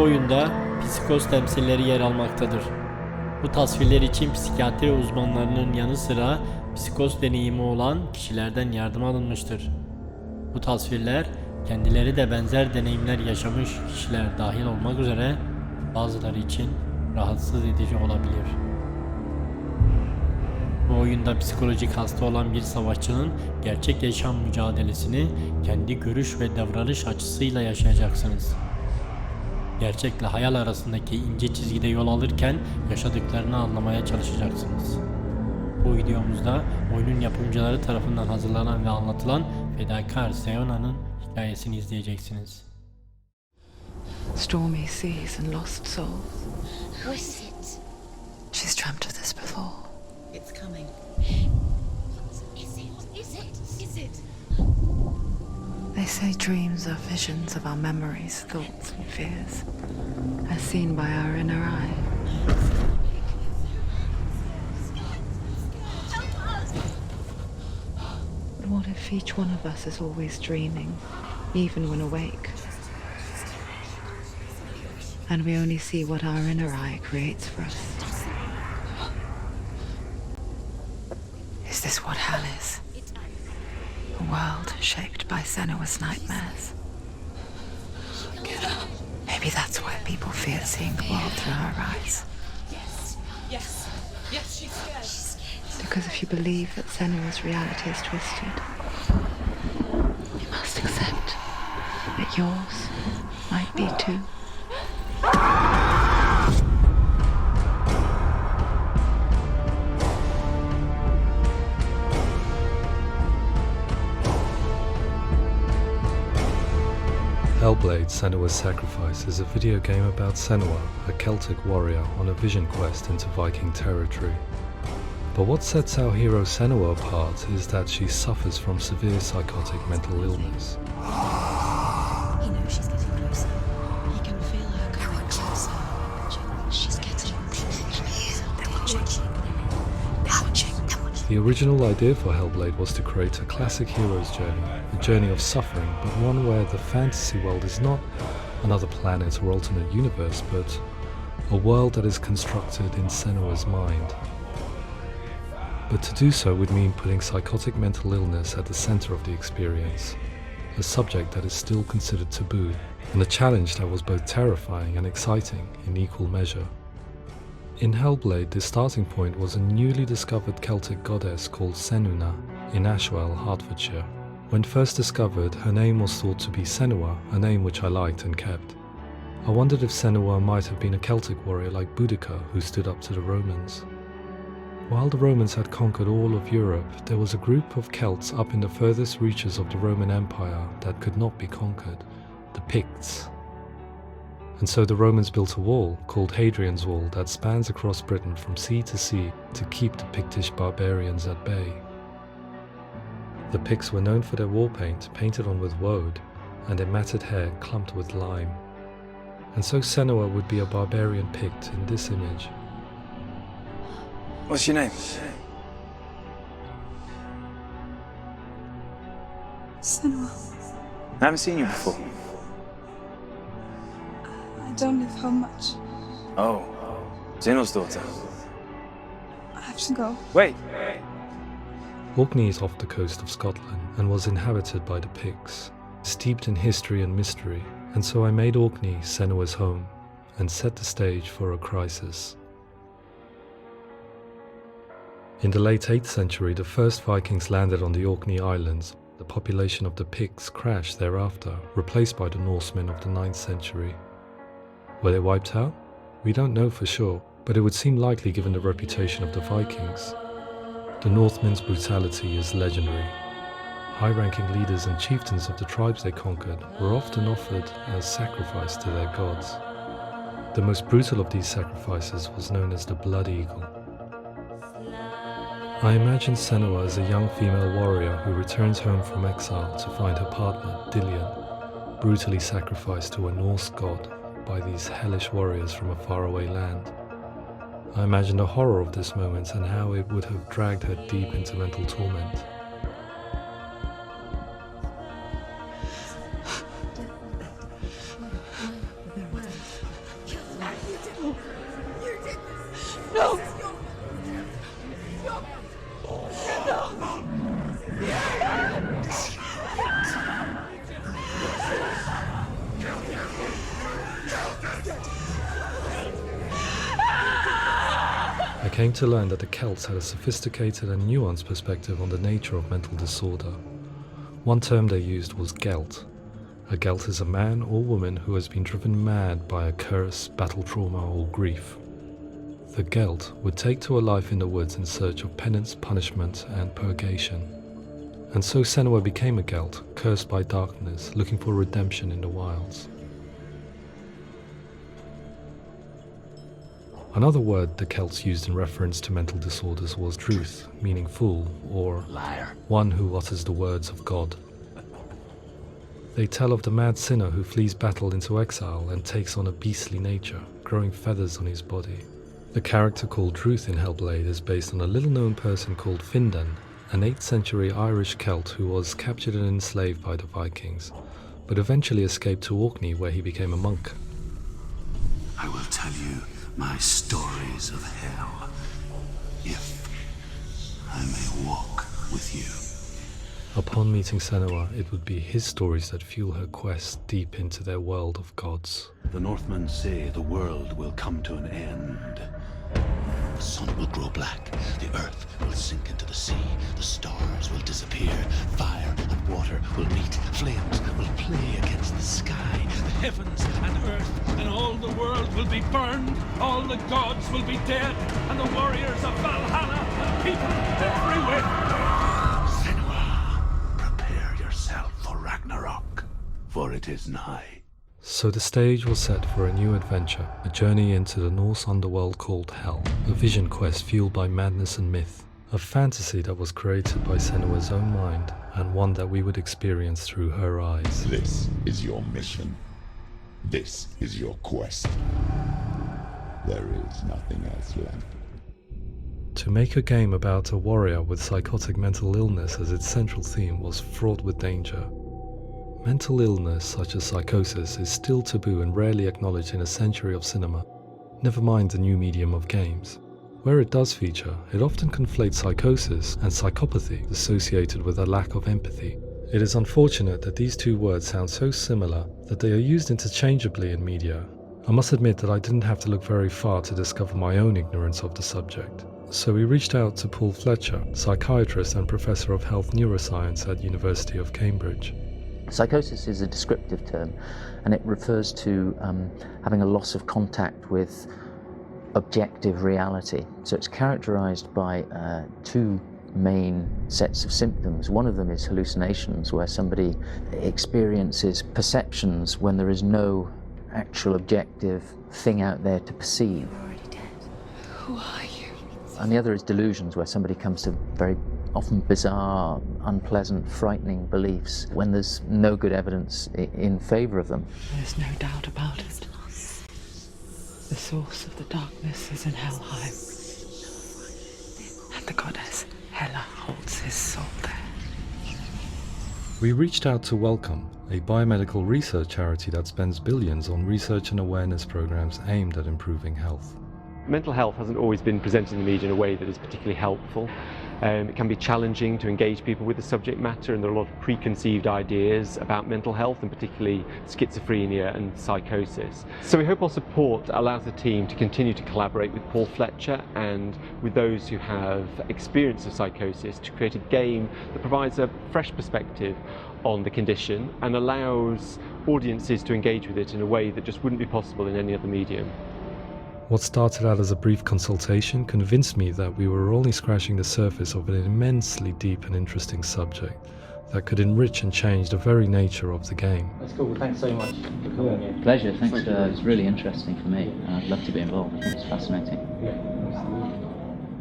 oyunda psikoz temsilleri yer almaktadır. Bu tasvirler için psikiyatri uzmanlarının yanı sıra psikoz deneyimi olan kişilerden yardım alınmıştır. Bu tasvirler kendileri de benzer deneyimler yaşamış kişiler dahil olmak üzere bazıları için rahatsız edici olabilir. Bu oyunda psikolojik hasta olan bir savaşçının gerçek yaşam mücadelesini kendi görüş ve davranış açısıyla yaşayacaksınız. Gerçekle hayal arasındaki ince çizgide yol alırken yaşadıklarını anlamaya çalışacaksınız. Bu videomuzda oyunun yapımcıları tarafından hazırlanan ve anlatılan fedakar Senua'nın hikayesini izleyeceksiniz. Stormy seas and lost souls. Who is it? She's dreamt of this before. It's coming. Is it? Is it? Is it? They say dreams are visions of our memories, thoughts and fears, as seen by our inner eye. But what if each one of us is always dreaming, even when awake? And we only see what our inner eye creates for us. Is this what hell is? A world shaped by Senua''s nightmares. Maybe that's why people fear seeing the world through her eyes. Yes, she's scared. Because if you believe that Senua''s reality is twisted, you must accept that yours might be too. Hellblade: Senua's Sacrifice is a video game about Senua, a Celtic warrior on a vision quest into Viking territory. But what sets our hero Senua apart is that she suffers from severe psychotic mental illness. He knows she's getting closer. He can feel her coming closer. She's getting closer. The original idea for Hellblade was to create a classic hero's journey, a journey of suffering, but one where the fantasy world is not another planet or alternate universe, but a world that is constructed in Senua's mind. But to do so would mean putting psychotic mental illness at the center of the experience, a subject that is still considered taboo, and a challenge that was both terrifying and exciting in equal measure. In Hellblade, the starting point was a newly discovered Celtic goddess called Senua'nın in Ashwell, Hertfordshire. When first discovered, her name was thought to be Senua, a name which I liked and kept. I wondered if Senua might have been a Celtic warrior like Boudica who stood up to the Romans. While the Romans had conquered all of Europe, there was a group of Celts up in the furthest reaches of the Roman Empire that could not be conquered, the Picts. And so the Romans built a wall, called Hadrian's Wall, that spans across Britain from sea to sea to keep the Pictish barbarians at bay. The Picts were known for their war paint, painted on with woad, and their matted hair clumped with lime. And so Senua would be a barbarian Pict in this image. What's your name? Senua. I haven't seen you before. I don't live home much. Oh, Zeno's daughter. I have to go. Wait. Orkney is off the coast of Scotland and was inhabited by the Picts, steeped in history and mystery, and so I made Orkney Senua's home and set the stage for a crisis. In the late 8th century, the first Vikings landed on the Orkney Islands. The population of the Picts crashed thereafter, replaced by the Norsemen of the 9th century. Were they wiped out? We don't know for sure, but it would seem likely given the reputation of the Vikings. The Northmen's brutality is legendary. High-ranking leaders and chieftains of the tribes they conquered were often offered as sacrifice to their gods. The most brutal of these sacrifices was known as the Blood Eagle. I imagine Senua as a young female warrior who returns home from exile to find her partner, Dillion, brutally sacrificed to a Norse god by these hellish warriors from a faraway land. I imagine the horror of this moment and how it would have dragged her deep into mental torment. I came to learn that the Celts had a sophisticated and nuanced perspective on the nature of mental disorder. One term they used was Gelt. A Gelt is a man or woman who has been driven mad by a curse, battle trauma, or grief. The Gelt would take to a life in the woods in search of penance, punishment, and purgation. And so Senua became a Gelt, cursed by darkness, looking for redemption in the wilds. Another word the Celts used in reference to mental disorders was druth, meaning fool, or liar, one who utters the words of God. They tell of the mad sinner who flees battle into exile and takes on a beastly nature, growing feathers on his body. The character called Druth in Hellblade is based on a little-known person called Findan, an 8th century Irish Celt who was captured and enslaved by the Vikings, but eventually escaped to Orkney where he became a monk. I will tell you my stories of hell, if I may walk with you. Upon meeting Senua, it would be his stories that fuel her quest deep into their world of gods. The Northmen say the world will come to an end. The sun will grow black, the earth will sink into the sea, the stars will disappear, fire and water will meet, flames will play against the sky. The heavens and earth and all the world will be burned, all the gods will be dead, and the warriors of Valhalla and people everywhere. Senua, prepare yourself for Ragnarok, for it is nigh. So the stage was set for a new adventure, a journey into the Norse underworld called Hell, a vision quest fueled by madness and myth, a fantasy that was created by Senua's own mind, and one that we would experience through her eyes. This is your mission. This is your quest. There is nothing else left. To make a game about a warrior with psychotic mental illness as its central theme was fraught with danger. Mental illness such as psychosis is still taboo and rarely acknowledged in a century of cinema, never mind the new medium of games. Where it does feature, it often conflates psychosis and psychopathy associated with a lack of empathy. It is unfortunate that these two words sound so similar that they are used interchangeably in media. I must admit that I didn't have to look very far to discover my own ignorance of the subject. So we reached out to Paul Fletcher, psychiatrist and professor of health neuroscience at University of Cambridge. Psychosis is a descriptive term, and it refers to having a loss of contact with objective reality. So it's characterized by two main sets of symptoms. One of them is hallucinations, where somebody experiences perceptions when there is no actual objective thing out there to perceive. You're already dead. Who are you? And the other is delusions, where somebody comes to very often bizarre, unpleasant, frightening beliefs when there's no good evidence in favor of them. There's no doubt about it. The source of the darkness is in Helheim. And the goddess Hela holds his soul there. We reached out to Welcome, a biomedical research charity that spends billions on research and awareness programs aimed at improving health. Mental health hasn't always been presented in the media in a way that is particularly helpful. It can be challenging to engage people with the subject matter, and there are a lot of preconceived ideas about mental health, and particularly schizophrenia and psychosis. So we hope our support allows the team to continue to collaborate with Paul Fletcher and with those who have experience of psychosis to create a game that provides a fresh perspective on the condition and allows audiences to engage with it in a way that just wouldn't be possible in any other medium. What started out as a brief consultation convinced me that we were only scratching the surface of an immensely deep and interesting subject that could enrich and change the very nature of the game. That's cool. Thanks so much for coming. Pleasure. Thanks. It's really interesting for me. I'd love to be involved. It's fascinating.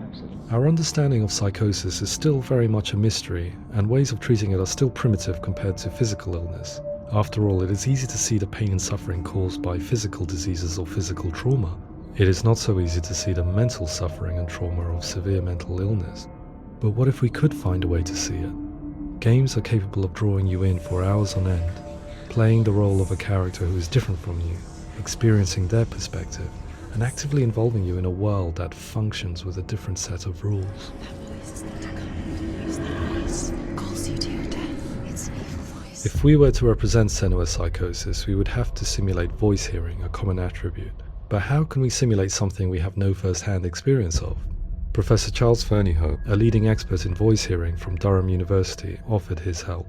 Absolutely. Our understanding of psychosis is still very much a mystery, and ways of treating it are still primitive compared to physical illness. After all, it is easy to see the pain and suffering caused by physical diseases or physical trauma. It is not so easy to see the mental suffering and trauma of severe mental illness. But what if we could find a way to see it? Games are capable of drawing you in for hours on end, playing the role of a character who is different from you, experiencing their perspective, and actively involving you in a world that functions with a different set of rules. If we were to represent Senua''s psychosis, we would have to simulate voice hearing, a common attribute. But how can we simulate something we have no first-hand experience of? Professor Charles Fernyhough, a leading expert in voice hearing from Durham University, offered his help.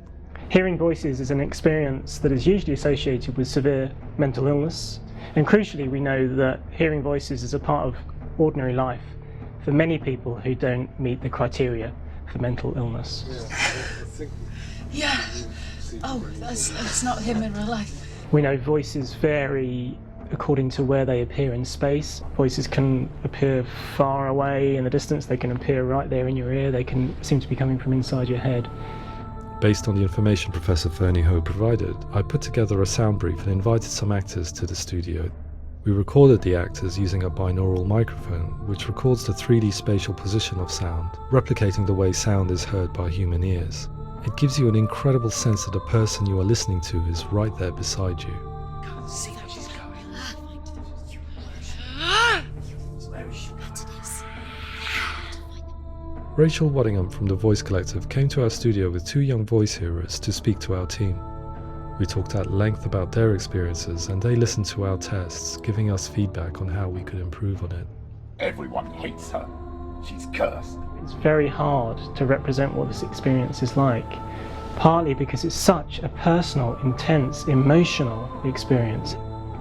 Hearing voices is an experience that is usually associated with severe mental illness, and crucially we know that hearing voices is a part of ordinary life for many people who don't meet the criteria for mental illness. Yeah. Oh, that's not him in real life. We know voices vary according to where they appear in space. Voices can appear far away in the distance, they can appear right there in your ear, they can seem to be coming from inside your head. Based on the information Professor Fernyhough provided, I put together a sound brief and invited some actors to the studio. We recorded the actors using a binaural microphone, which records the 3D spatial position of sound, replicating the way sound is heard by human ears. It gives you an incredible sense that the person you are listening to is right there beside you. Can't see how she's going. Rachel Waddingham from the Voice Collective came to our studio with 2 young voice hearers to speak to our team. We talked at length about their experiences and they listened to our tests, giving us feedback on how we could improve on it. Everyone hates her. She's cursed. It's very hard to represent what this experience is like, partly because it's such a personal, intense, emotional experience.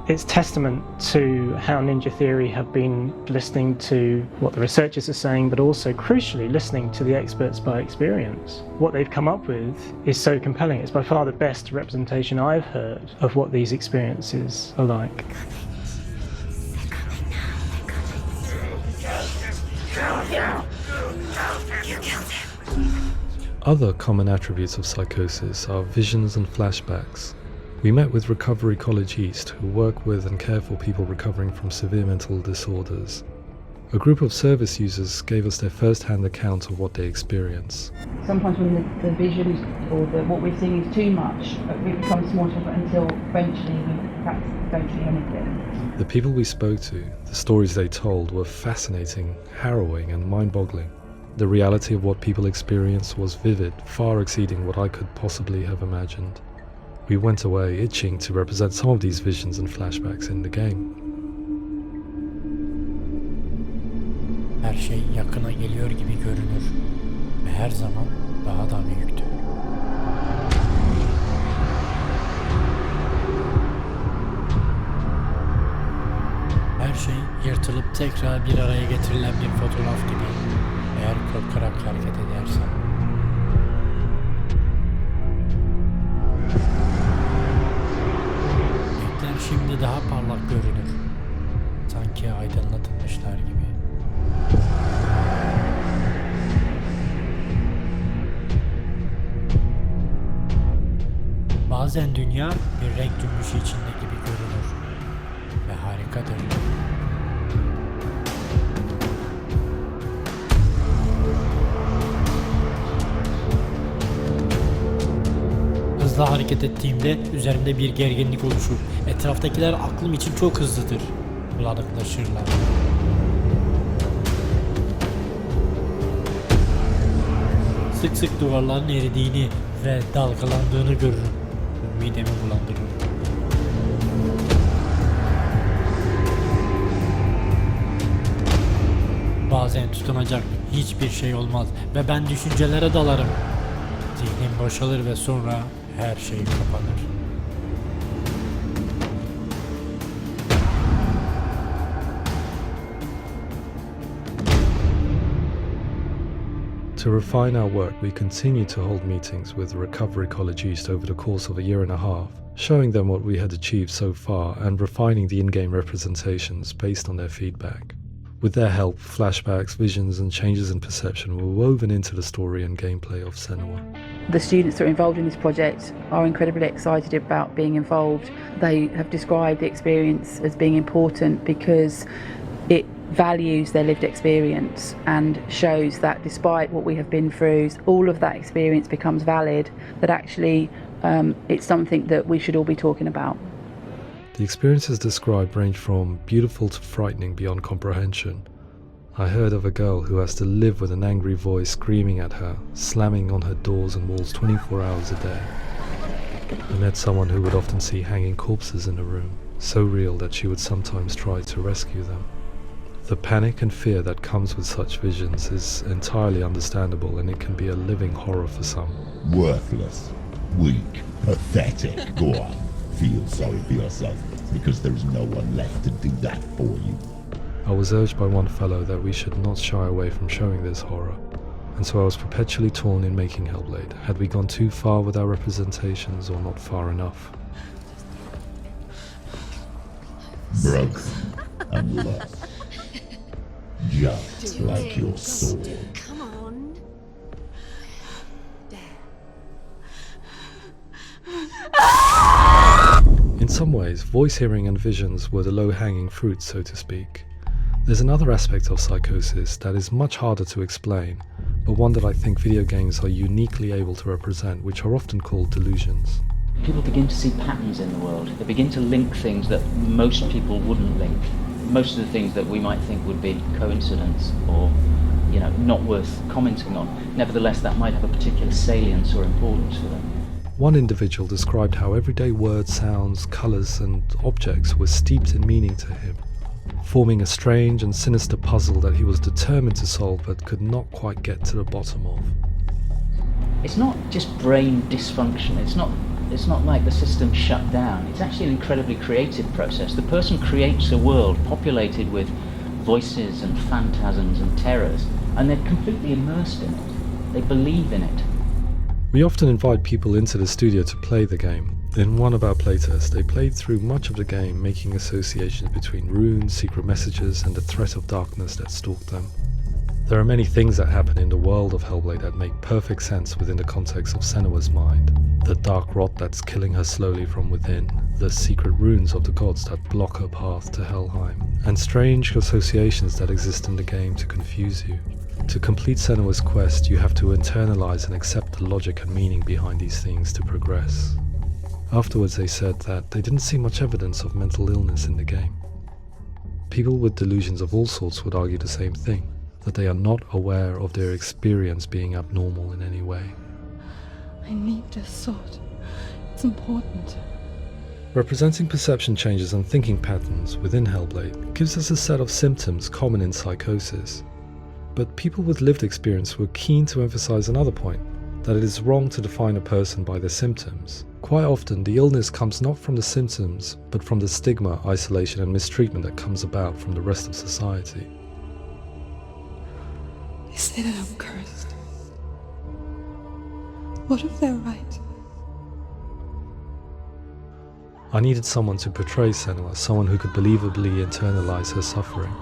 It's testament to how Ninja Theory have been listening to what the researchers are saying, but also crucially listening to the experts by experience. What they've come up with is so compelling. It's by far the best representation I've heard of what these experiences are like. Other common attributes of psychosis are visions and flashbacks. We met with Recovery College East, who work with and care for people recovering from severe mental disorders. A group of service users gave us their first-hand account of what they experience. Sometimes when the visions or what we're seeing is too much, it becomes more difficult until eventually we perhaps don't see anything. The people we spoke to, the stories they told, were fascinating, harrowing and mind-boggling. The reality of what people experience was vivid, far exceeding what I could possibly have imagined. We went away itching to represent some of these visions and flashbacks in the game. Her şey yakına geliyor gibi görünür ve her zaman daha da büyüktür. Her şey yırtılıp tekrar bir araya getirilen bir fotoğraf gibi. Eğer korkarak hareket edersen. Renkler şimdi daha parlak görünür. Sanki aydınlatılmışlar gibi. Bazen dünya bir renk cümbüşü içinde gibi görünür ve harikadır. Hızlı hareket ettiğimde üzerimde bir gerginlik oluşur. Etraftakiler aklım için çok hızlıdır. Bulanıklaşırlar. Sık sık duvarların eridiğini ve dalgalandığını görürüm. Midemi bulandırır. Bazen tutunacak hiçbir şey olmaz ve ben düşüncelere dalarım. Zihnim boşalır ve sonra her şey kapanır. To refine our work, we continue to hold meetings with Recovery College East over the course of a year and a half, showing them what we had achieved so far and refining the in-game representations based on their feedback. With their help, flashbacks, visions and changes in perception were woven into the story and gameplay of Senua. The students that are involved in this project are incredibly excited about being involved. They have described the experience as being important because it values their lived experience and shows that despite what we have been through, all of that experience becomes valid, that actually it's something that we should all be talking about. The experiences described range from beautiful to frightening beyond comprehension. I heard of a girl who has to live with an angry voice screaming at her, slamming on her doors and walls 24 hours a day. I met someone who would often see hanging corpses in a room, so real that she would sometimes try to rescue them. The panic and fear that comes with such visions is entirely understandable, and it can be a living horror for some. Worthless, weak, pathetic. Go on, feel sorry for yourself, because there is no one left to do that for you. I was urged by one fellow that we should not shy away from showing this horror, and so I was perpetually torn in making Hellblade. Had we gone too far with our representations, or not far enough? Broken and lost. Just like your sword. Come on. In some ways, voice hearing and visions were the low-hanging fruit, so to speak. There's another aspect of psychosis that is much harder to explain, but one that I think video games are uniquely able to represent, which are often called delusions. People begin to see patterns in the world. They begin to link things that most people wouldn't link. Most of the things that we might think would be coincidence or, not worth commenting on. Nevertheless, that might have a particular salience or importance for them. One individual described how everyday words, sounds, colours and objects were steeped in meaning to him, forming a strange and sinister puzzle that he was determined to solve but could not quite get to the bottom of. It's not just brain dysfunction. It's not like the system shut down. It's actually an incredibly creative process. The person creates a world populated with voices and phantasms and terrors, and they're completely immersed in it. They believe in it. We often invite people into the studio to play the game. In one of our playtests, they played through much of the game, making associations between runes, secret messages, and the threat of darkness that stalked them. There are many things that happen in the world of Hellblade that make perfect sense within the context of Senua'n's mind. The dark rot that's killing her slowly from within, the secret runes of the gods that block her path to Helheim, and strange associations that exist in the game to confuse you. To complete Senua''s quest, you have to internalize and accept the logic and meaning behind these things to progress. Afterwards, they said that they didn't see much evidence of mental illness in the game. People with delusions of all sorts would argue the same thing, that they are not aware of their experience being abnormal in any way. I need this sword. It's important. Representing perception changes and thinking patterns within Hellblade gives us a set of symptoms common in psychosis. But people with lived experience were keen to emphasize another point, that it is wrong to define a person by their symptoms. Quite often, the illness comes not from the symptoms, but from the stigma, isolation and mistreatment that comes about from the rest of society. They say that I'm cursed. What if they're right? I needed someone to portray Senua, someone who could believably internalize her suffering.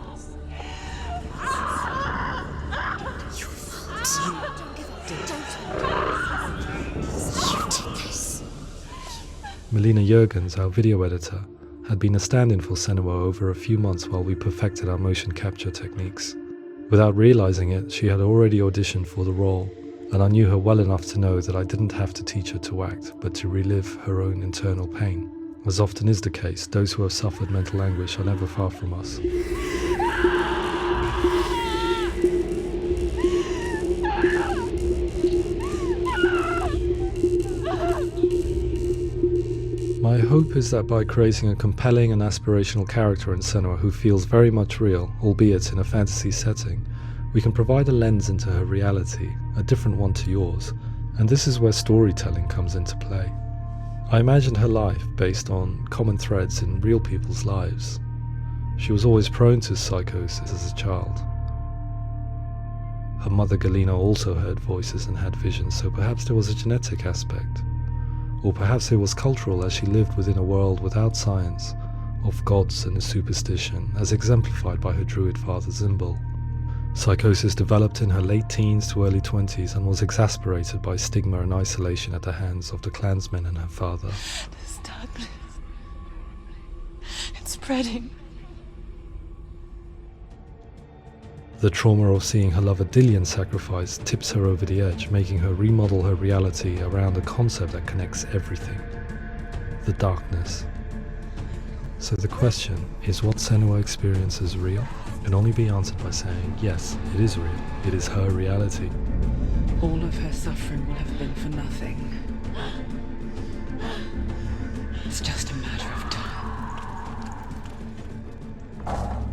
Melina Jurgens, our video editor, had been a stand-in for Senua over a few months while we perfected our motion capture techniques. Without realizing it, she had already auditioned for the role, and I knew her well enough to know that I didn't have to teach her to act, but to relive her own internal pain. As often is the case, those who have suffered mental anguish are never far from us. My hope is that by creating a compelling and aspirational character in Senua who feels very much real, albeit in a fantasy setting, we can provide a lens into her reality, a different one to yours, and this is where storytelling comes into play. I imagined her life based on common threads in real people's lives. She was always prone to psychosis as a child. Her mother Galina also heard voices and had visions, so perhaps there was a genetic aspect. Or perhaps it was cultural, as she lived within a world without science, of gods and superstition, as exemplified by her druid father Zimbal. Psychosis developed in her late teens to early 20s and was exasperated by stigma and isolation at the hands of the clansmen and her father. This darkness, it's spreading. The trauma of seeing her lover Dillion sacrificed tips her over the edge, making her remodel her reality around a concept that connects everything: the darkness. So the question, is what Senua experiences real? Can only be answered by saying, yes, it is real. It is her reality. All of her suffering will have been for nothing. It's just a matter of time.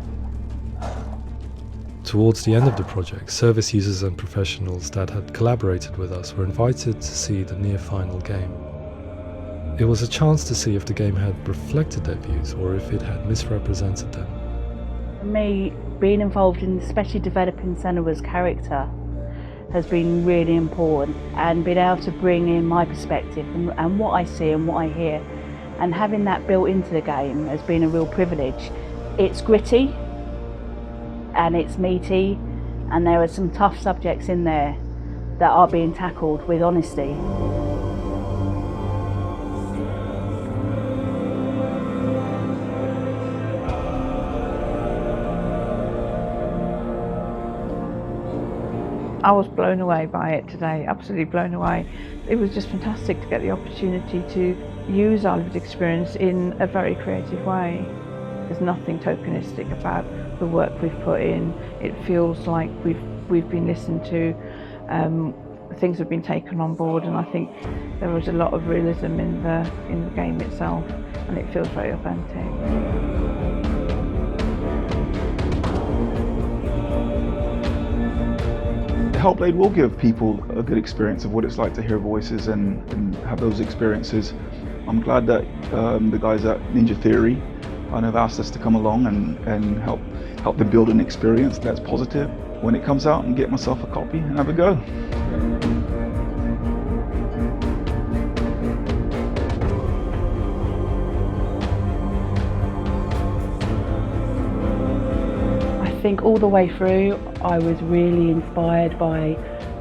Towards the end of the project, service users and professionals that had collaborated with us were invited to see the near final game. It was a chance to see if the game had reflected their views or if it had misrepresented them. For me, being involved in especially developing Senua''s character has been really important, and being able to bring in my perspective and what I see and what I hear, and having that built into the game has been a real privilege. It's gritty and it's meaty, and there are some tough subjects in there that are being tackled with honesty. I was blown away by it today, absolutely blown away. It was just fantastic to get the opportunity to use our lived experience in a very creative way. There's nothing tokenistic about the work we've put in. It feels like we've been listened to, things have been taken on board, and I think there was a lot of realism in the game itself, and it feels very authentic. Hellblade will give people a good experience of what it's like to hear voices and have those experiences. I'm glad that the guys at Ninja Theory have asked us to come along and help them build an experience that's positive when it comes out, and get myself a copy and have a go. I think all the way through I was really inspired by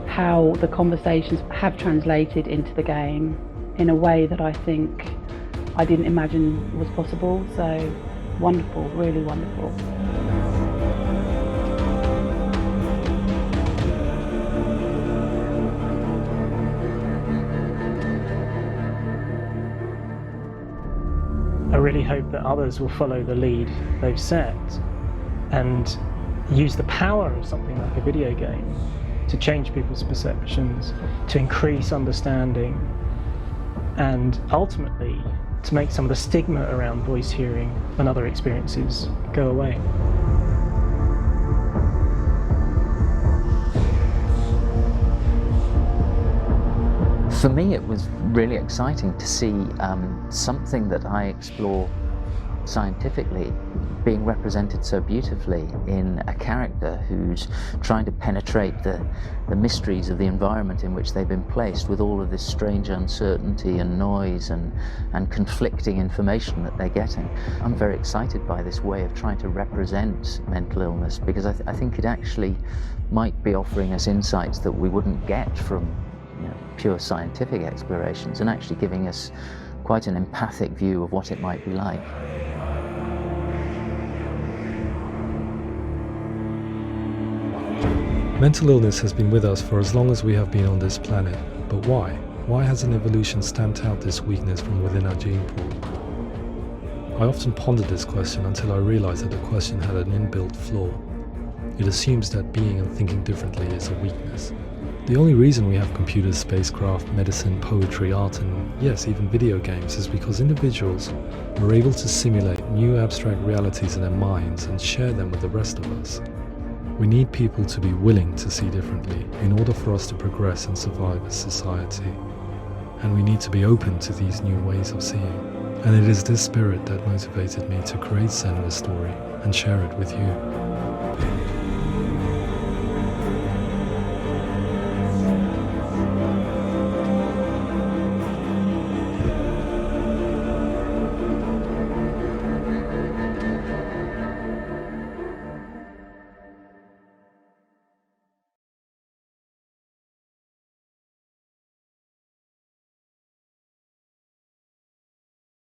how the conversations have translated into the game in a way that I think I didn't imagine was possible. So wonderful, really wonderful. I really hope that others will follow the lead they've set and use the power of something like a video game to change people's perceptions, to increase understanding, and ultimately to make some of the stigma around voice hearing and other experiences go away. For me, it was really exciting to see something that I explore scientifically being represented so beautifully in a character who's trying to penetrate the mysteries of the environment in which they've been placed, with all of this strange uncertainty and noise and conflicting information that they're getting. I'm very excited by this way of trying to represent mental illness, because I think it actually might be offering us insights that we wouldn't get from pure scientific explorations, and actually giving us quite an empathic view of what it might be like. Mental illness has been with us for as long as we have been on this planet, but why? Why hasn't evolution stamped out this weakness from within our gene pool? I often pondered this question until I realized that the question had an inbuilt flaw. It assumes that being and thinking differently is a weakness. The only reason we have computers, spacecraft, medicine, poetry, art, and yes, even video games is because individuals are able to simulate new abstract realities in their minds and share them with the rest of us. We need people to be willing to see differently in order for us to progress and survive as society. And we need to be open to these new ways of seeing. And it is this spirit that motivated me to create Senua''s story and share it with you.